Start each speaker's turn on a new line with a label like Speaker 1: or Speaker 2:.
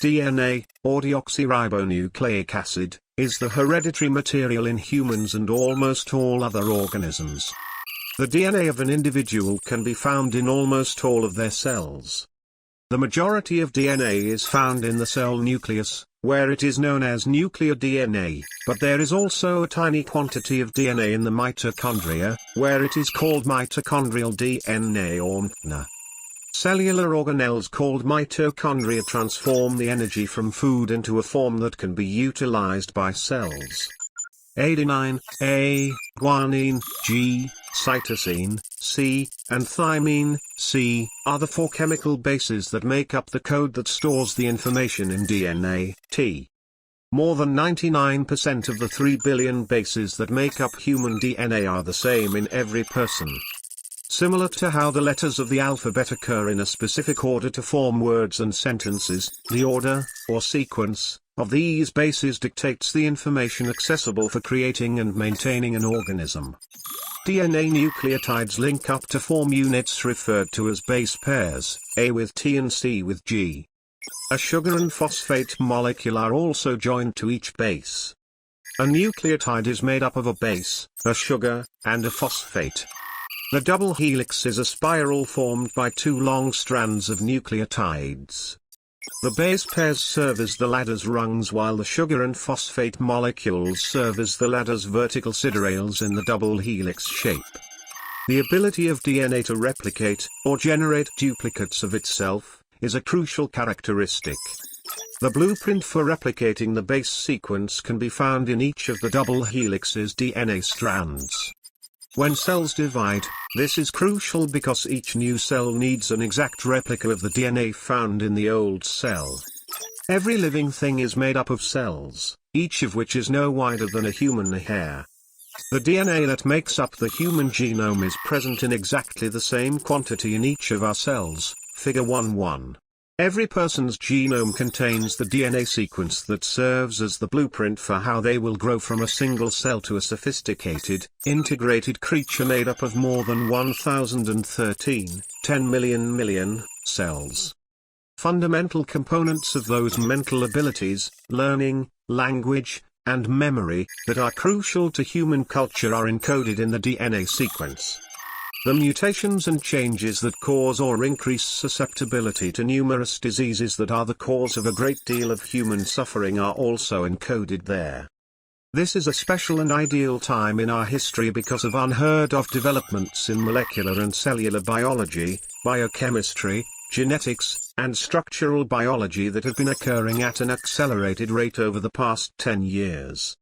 Speaker 1: DNA, or deoxyribonucleic acid, is the hereditary material in humans and almost all other organisms. The DNA of an individual can be found in almost all of their cells. The majority of DNA is found in the cell nucleus, where it is known as nuclear DNA, but there is also a tiny quantity of DNA in the mitochondria, where it is called mitochondrial DNA or MTNA. Cellular organelles called mitochondria transform the energy from food into a form that can be utilized by cells. Adenine, A, guanine, G, cytosine, C, and thymine, C, are the four chemical bases that make up the code that stores the information in DNA, T. More than 99% of the 3 billion bases that make up human DNA are the same in every person. Similar to how the letters of the alphabet occur in a specific order to form words and sentences, the order, or sequence, of these bases dictates the information accessible for creating and maintaining an organism. DNA nucleotides link up to form units referred to as base pairs, A with T and C with G. A sugar and phosphate molecule are also joined to each base. A nucleotide is made up of a base, a sugar, and a phosphate. The double helix is a spiral formed by two long strands of nucleotides. The base pairs serve as the ladder's rungs while the sugar and phosphate molecules serve as the ladder's vertical siderales in the double helix shape. The ability of DNA to replicate, or generate duplicates of itself, is a crucial characteristic. The blueprint for replicating the base sequence can be found in each of the double helix's DNA strands. When cells divide, this is crucial because each new cell needs an exact replica of the DNA found in the old cell. Every living thing is made up of cells, each of which is no wider than a human hair. The DNA that makes up the human genome is present in exactly the same quantity in each of our cells, Figure 1.1. Every person's genome contains the DNA sequence that serves as the blueprint for how they will grow from a single cell to a sophisticated, integrated creature made up of more than 1013, 10 million cells. Fundamental components of those mental abilities, learning, language, and memory, that are crucial to human culture are encoded in the DNA sequence. The mutations and changes that cause or increase susceptibility to numerous diseases that are the cause of a great deal of human suffering are also encoded there. This is a special and ideal time in our history because of unheard of developments in molecular and cellular biology, biochemistry, genetics, and structural biology that have been occurring at an accelerated rate over the past 10 years.